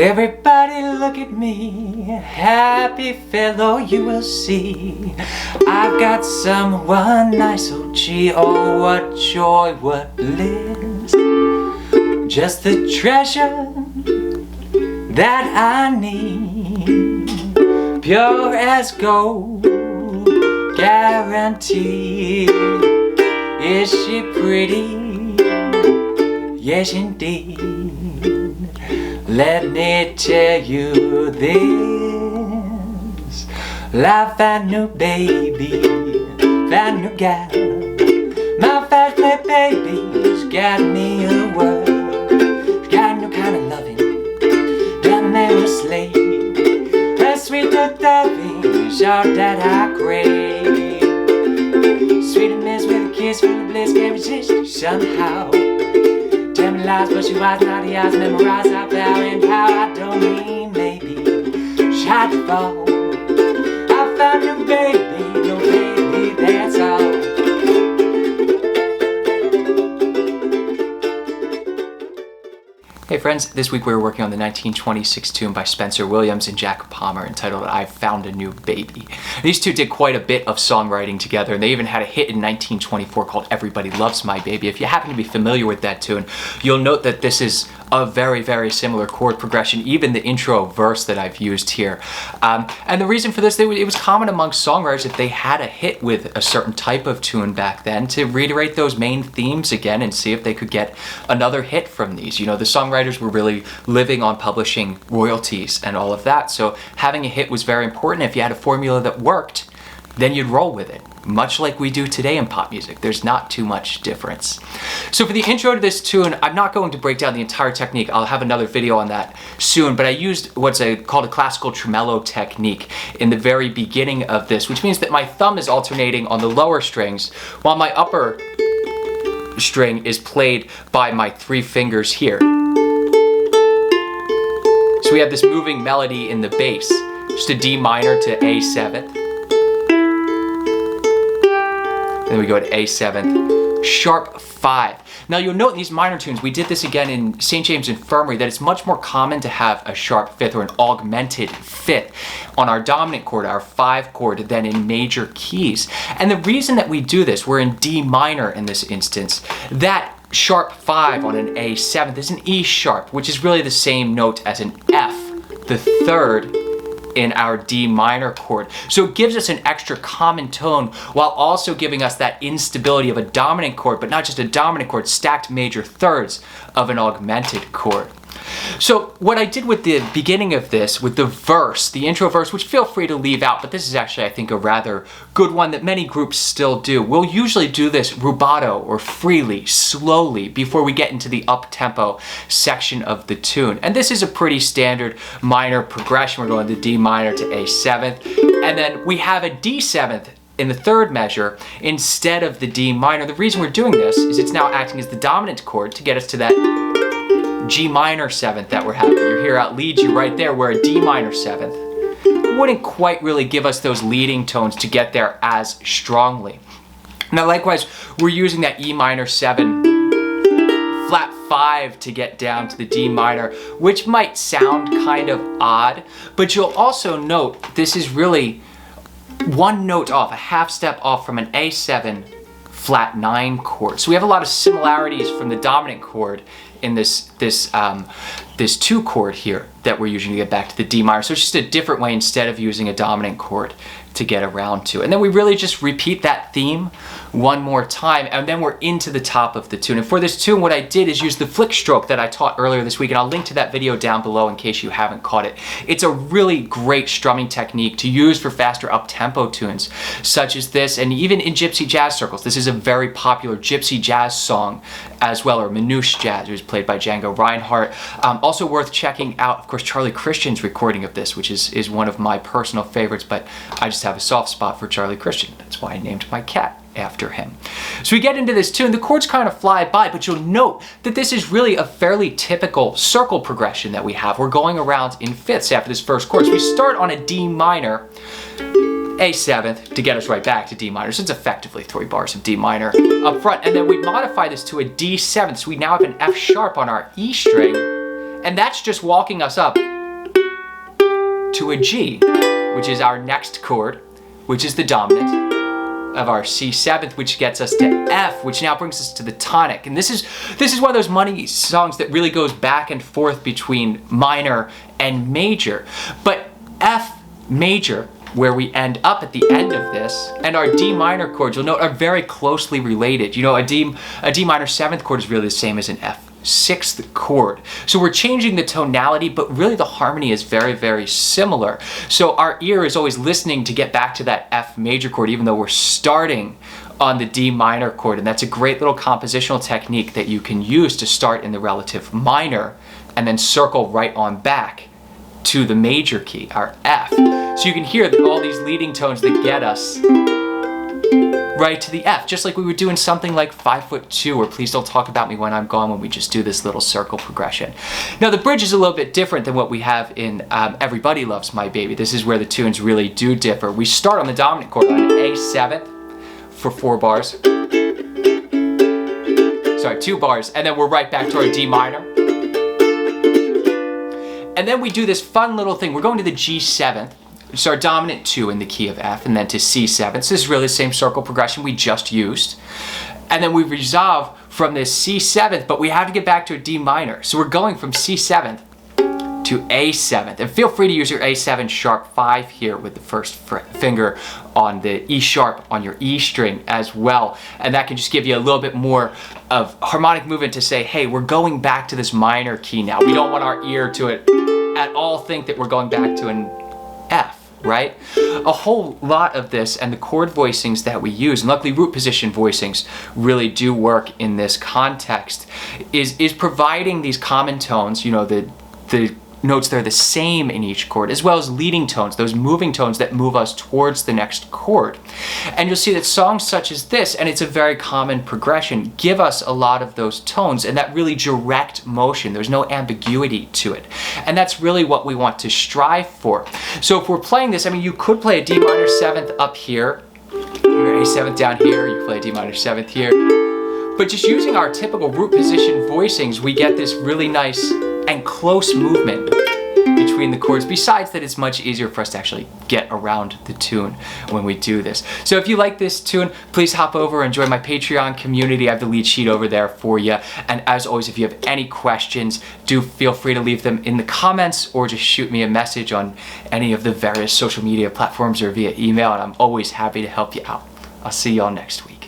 Everybody look at me, happy fellow you will see. I've got someone nice, oh gee, oh what joy, what bliss. Just the treasure that I need, pure as gold, guaranteed. Is she pretty? Yes indeed. Let me tell you this, life found new baby, found new gal. My fast play baby's got me a world. She's got a new kind of loving, done never slave. A sweet loving is all that I crave. Sweet miss with a kiss from the bliss, can't resist somehow. Tell me lies, but she wise, not the eyes, memorize how far and how. I don't mean maybe, shot to fall. I found no baby, that's all. Hey friends, this week we were working on the 1926 tune by Spencer Williams and Jack Palmer entitled I've Found a New Baby. These two did quite a bit of songwriting together, and they even had a hit in 1924 called Everybody Loves My Baby. If you happen to be familiar with that tune, you'll note that this is a very, very similar chord progression, even the intro verse that I've used here. And the reason for this, it was common amongst songwriters if they had a hit with a certain type of tune back then to reiterate those main themes again and see if they could get another hit from these. You know, the songwriters were really living on publishing royalties and all of that, so having a hit was very important. If you had a formula that worked, then you'd roll with it. Much like we do today in pop music. There's not too much difference. So for the intro to this tune, I'm not going to break down the entire technique. I'll have another video on that soon, but I used what's called a classical tremolo technique in the very beginning of this, which means that my thumb is alternating on the lower strings while my upper string is played by my 3 fingers here. So we have this moving melody in the bass, just a D minor to A7th. Then we go to A7th, sharp 5. Now you'll note in these minor tunes, we did this again in St. James Infirmary, that it's much more common to have a sharp 5th or an augmented 5th on our dominant chord, our 5 chord, than in major keys. And the reason that we do this, we're in D minor in this instance, that sharp 5 on an A7th is an E sharp, which is really the same note as an F, the 3rd in our D minor chord. So it gives us an extra common tone while also giving us that instability of a dominant chord, but not just a dominant chord, stacked major thirds of an augmented chord. So what I did with the beginning of this, with the verse, the intro verse, which feel free to leave out, but this is actually, I think, a rather good one that many groups still do. We'll usually do this rubato or freely, slowly, before we get into the up-tempo section of the tune. And this is a pretty standard minor progression. We're going to D minor to A7th, and then we have a D7th in the 3rd measure instead of the D minor. The reason we're doing this is it's now acting as the dominant chord to get us to that G minor 7th that we're having. Your hear out leads you right there, where a D minor 7th wouldn't quite really give us those leading tones to get there as strongly. Now likewise, we're using that E minor 7 flat 5 to get down to the D minor, which might sound kind of odd, but you'll also note this is really one note off, a half step off from an A7 flat 9 chord. So we have a lot of similarities from the dominant chord in this 2 chord here that we're using to get back to the D minor. So it's just a different way instead of using a dominant chord to get around to. And then we really just repeat that theme one more time, and then we're into the top of the tune. And for this tune, what I did is use the flick stroke that I taught earlier this week, and I'll link to that video down below in case you haven't caught it. It's a really great strumming technique to use for faster up-tempo tunes, such as this, and even in gypsy jazz circles. This is a very popular gypsy jazz song as well, or manouche jazz. It was played by Django Reinhardt. Also worth checking out, of course, Charlie Christian's recording of this, which is one of my personal favorites, but I just have a soft spot for Charlie Christian. That's why I named my cat after him. So we get into this tune, the chords kind of fly by, but you'll note that this is really a fairly typical circle progression that we have. We're going around in fifths after this first chord. So we start on a D minor, A7th to get us right back to D minor. So it's effectively 3 bars of D minor up front, and then we modify this to a D7th. So we now have an F sharp on our E string, And that's just walking us up to a G, which is our next chord, which is the dominant of our C7th, which gets us to F, which now brings us to the tonic. And this is one of those money songs that really goes back and forth between minor and major. But F major, where we end up at the end of this, and our D minor chords, you'll note, are very closely related. You know, a D minor 7th chord is really the same as an F 6th chord. So we're changing the tonality, but really the harmony is very, very similar. So our ear is always listening to get back to that F major chord, even though we're starting on the D minor chord. And that's a great little compositional technique that you can use to start in the relative minor and then circle right on back to the major key, our F. So you can hear all these leading tones that get us right to the F, just like we would do in something like 5'2" or Please Don't Talk About Me When I'm Gone, when we just do this little circle progression. Now the bridge is a little bit different than what we have in Everybody Loves My Baby. This is where the tunes really do differ. We start on the dominant chord on A7 for 4 bars. Sorry, 2 bars, and then we're right back to our D minor. And then we do this fun little thing. We're going to the G7th. It's our dominant 2 in the key of F, and then to C7. So this is really the same circle progression we just used. And then we resolve from this C7th, but we have to get back to a D minor. So we're going from C7th to A7th. And feel free to use your A7 sharp 5 here with the first finger on the E sharp on your E string as well. And that can just give you a little bit more of harmonic movement to say, hey, we're going back to this minor key now. We don't want our ear to at all think that we're going back to an F. Right? A whole lot of this and the chord voicings that we use, and luckily root position voicings really do work in this context, is providing these common tones, you know, the notes that are the same in each chord, as well as leading tones, those moving tones that move us towards the next chord. And you'll see that songs such as this, and it's a very common progression, give us a lot of those tones and that really direct motion. There's no ambiguity to it. And that's really what we want to strive for. So if we're playing this, I mean, you could play a D minor 7th up here, your A7th down here, you play a D minor 7th here. But just using our typical root position voicings, we get this really nice and close movement between the chords, besides that it's much easier for us to actually get around the tune when we do this. So if you like this tune, please hop over and join my Patreon community. I have the lead sheet over there for you. And as always, if you have any questions, do feel free to leave them in the comments or just shoot me a message on any of the various social media platforms or via email, and I'm always happy to help you out. I'll see y'all next week.